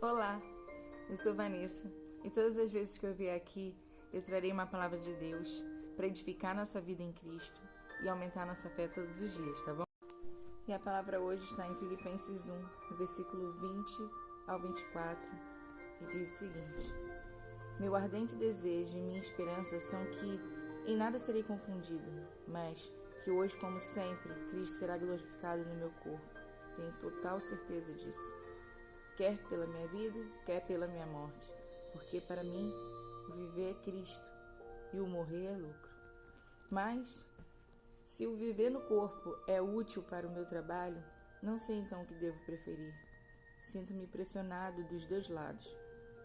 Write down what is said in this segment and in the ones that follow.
Olá, eu sou Vanessa e todas as vezes que eu vier aqui eu trarei uma palavra de Deus para edificar nossa vida em Cristo e aumentar nossa fé todos os dias, tá bom? E a palavra hoje está em Filipenses 1, no versículo 20 ao 24, e diz o seguinte: Meu ardente desejo e minha esperança são que em nada serei confundido, mas que hoje, como sempre, Cristo será glorificado no meu corpo. Tenho total certeza disso. Quer pela minha vida, quer pela minha morte, porque para mim o viver é Cristo e o morrer é lucro. Mas, se o viver no corpo é útil para o meu trabalho, não sei então o que devo preferir. Sinto-me pressionado dos dois lados.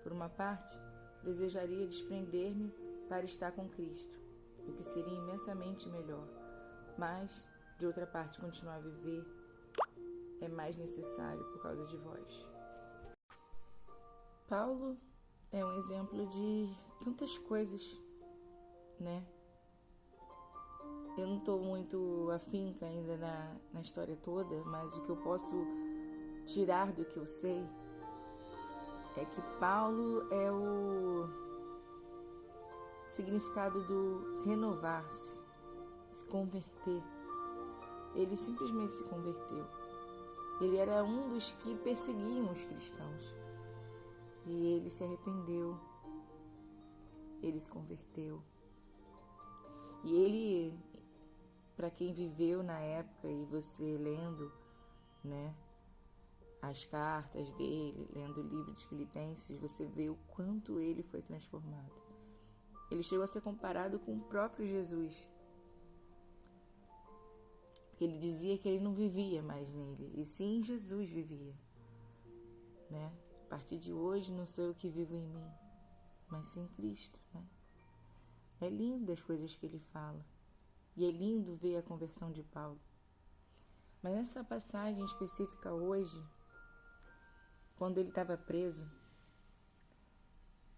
Por uma parte, desejaria desprender-me para estar com Cristo, o que seria imensamente melhor. Mas, de outra parte, continuar a viver é mais necessário por causa de vós. Paulo é um exemplo de tantas coisas, né? Eu não estou muito afinca ainda na história toda, mas o que eu posso tirar do que eu sei é que Paulo é o significado do renovar-se, se converter. Ele simplesmente se converteu. Ele era um dos que perseguiam os cristãos. E ele se arrependeu, ele se converteu. E ele, para quem viveu na época, e você lendo, né, as cartas dele, lendo o livro de Filipenses, você vê o quanto ele foi transformado. Ele chegou a ser comparado com o próprio Jesus. Ele dizia que ele não vivia mais nele, e sim Jesus vivia, né? A partir de hoje não sou eu que vivo em mim, mas sim Cristo, né? É lindo as coisas que ele fala. E é lindo ver a conversão de Paulo. Mas nessa passagem específica hoje, quando ele estava preso,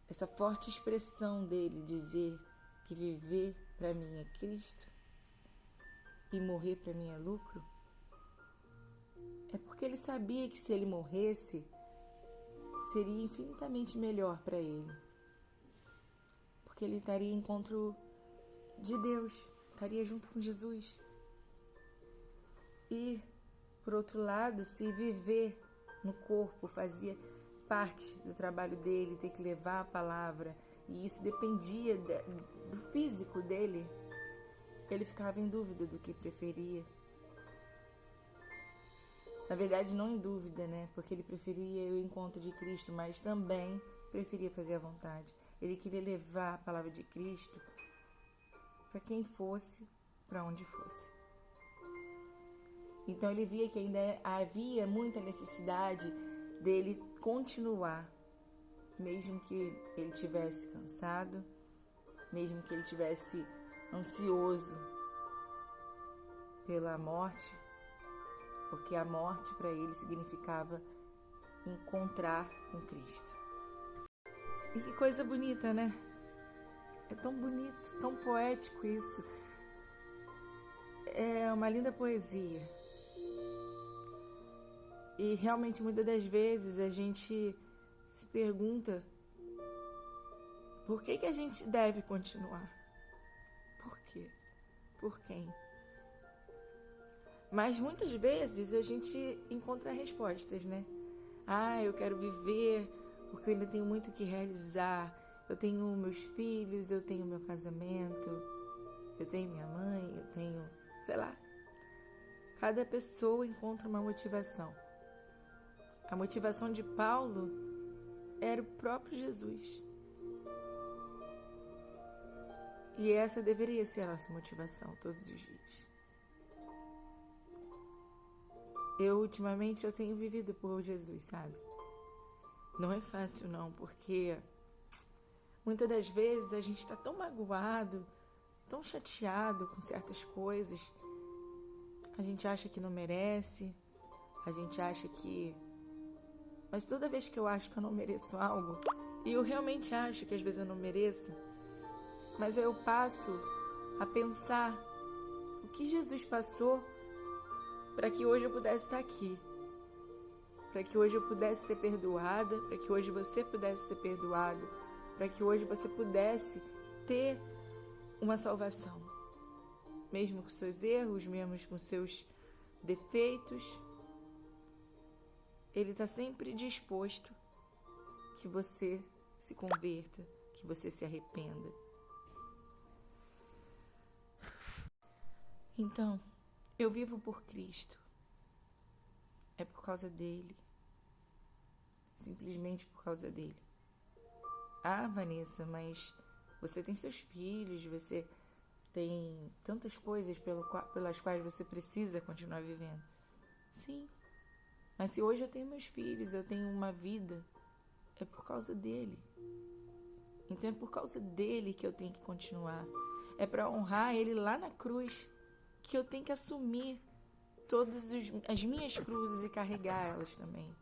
essa forte expressão dele dizer que viver para mim é Cristo e morrer para mim é lucro, é porque ele sabia que se ele morresse, seria infinitamente melhor para ele. Porque ele estaria em encontro de Deus, estaria junto com Jesus. E, por outro lado, se viver no corpo fazia parte do trabalho dele, ter que levar a palavra, e isso dependia do físico dele, ele ficava em dúvida do que preferia. Na verdade, não em dúvida, né? Porque ele preferia o encontro de Cristo, mas também preferia fazer a vontade. Ele queria levar a palavra de Cristo para quem fosse, para onde fosse. Então ele via que ainda havia muita necessidade dele continuar, mesmo que ele tivesse cansado, mesmo que ele tivesse ansioso pela morte, porque a morte para ele significava encontrar com Cristo. E que coisa bonita, né? É tão bonito, tão poético isso. É uma linda poesia. E realmente muitas das vezes a gente se pergunta por que a gente deve continuar? Por quê? Por quem? Mas muitas vezes a gente encontra respostas, né? Eu quero viver porque eu ainda tenho muito o que realizar. Eu tenho meus filhos, eu tenho meu casamento, eu tenho minha mãe, eu tenho, sei lá. Cada pessoa encontra uma motivação. A motivação de Paulo era o próprio Jesus. E essa deveria ser a nossa motivação todos os dias. Ultimamente, eu tenho vivido por Jesus, sabe? Não é fácil não, porque muitas das vezes a gente está tão magoado, tão chateado com certas coisas. A gente acha que não merece, a gente acha que... Mas toda vez que eu acho que eu não mereço algo, e eu realmente acho que às vezes eu não mereço, mas eu passo a pensar o que Jesus passou para que hoje eu pudesse estar aqui. para que hoje eu pudesse ser perdoada, para que hoje você pudesse ser perdoado, para que hoje você pudesse ter uma salvação. Mesmo com seus erros, mesmo com seus defeitos, Ele está sempre disposto que você se converta, que você se arrependa. Então, eu vivo por Cristo. É por causa dele. Simplesmente por causa dele. Ah, Vanessa, mas você tem seus filhos, você tem tantas coisas pelas quais você precisa continuar vivendo. Sim, mas se hoje eu tenho meus filhos, eu tenho uma vida, é por causa dele. Então é por causa dele que eu tenho que continuar. É para honrar ele lá na cruz que eu tenho que assumir todas as minhas cruzes e carregar elas também.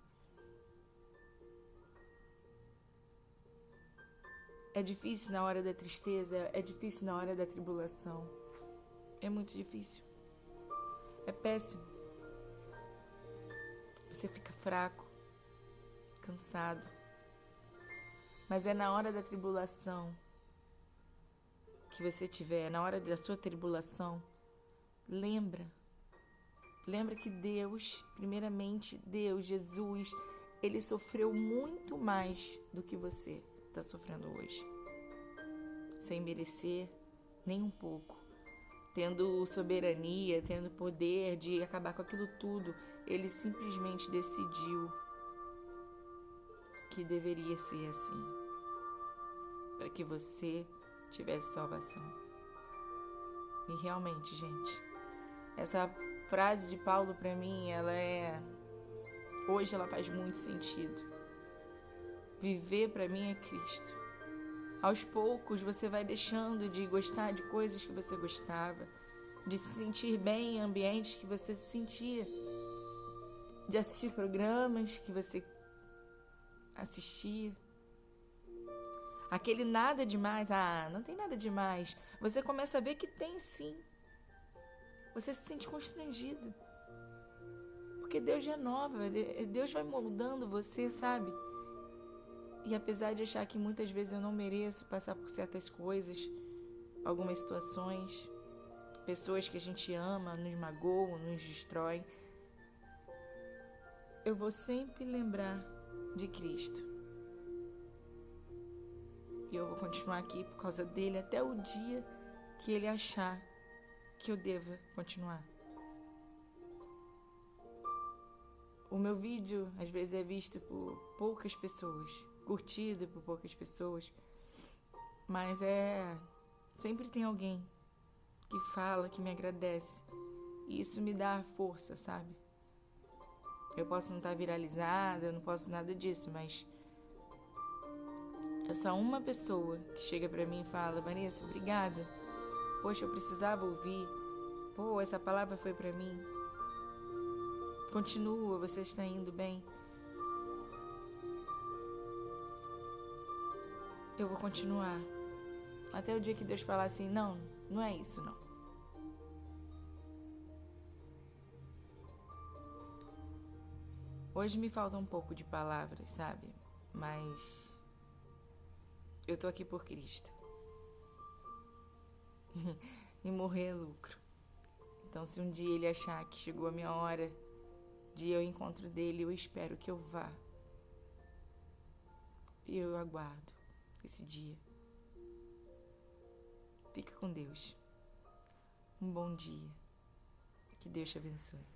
É difícil na hora da tristeza, é difícil na hora da tribulação. É muito difícil. É péssimo. Você fica fraco, cansado. Mas é na hora da tribulação que você tiver, na hora da sua tribulação, lembra que Deus, primeiramente Deus, Jesus, Ele sofreu muito mais do que você está sofrendo hoje. Sem merecer nem um pouco. Tendo soberania, tendo poder de acabar com aquilo tudo, Ele simplesmente decidiu que deveria ser assim, para que você tivesse salvação. E realmente, gente, essa frase de Paulo para mim, hoje ela faz muito sentido. Viver para mim é Cristo. Aos poucos você vai deixando de gostar de coisas que você gostava, de se sentir bem em ambientes que você se sentia, de assistir programas que você assistia. Aquele nada demais, não tem nada demais. Você começa a ver que tem sim. Você se sente constrangido. Porque Deus renova, Deus vai moldando você, sabe? E apesar de achar que muitas vezes eu não mereço passar por certas coisas, algumas situações, pessoas que a gente ama, nos magoam, nos destroem, eu vou sempre lembrar de Cristo. E eu vou continuar aqui por causa dele até o dia que ele achar que eu deva continuar. O meu vídeo às vezes é visto por poucas pessoas, curtido por poucas pessoas, mas sempre tem alguém que fala, que me agradece. E isso me dá força, sabe? Eu posso não estar viralizada, eu não posso nada disso, mas essa uma pessoa que chega pra mim e fala: Vanessa, obrigada. Poxa, eu precisava ouvir. Pô, essa palavra foi pra mim. Continua, você está indo bem. Eu vou continuar. Até o dia que Deus falar assim: não, não é isso, não. Hoje me falta um pouco de palavras, sabe? Mas eu tô aqui por Cristo. E morrer é lucro. Então, se um dia ele achar que chegou a minha hora de eu encontro dele, eu espero que eu vá. E eu aguardo esse dia. Fica com Deus. Um bom dia. Que Deus te abençoe.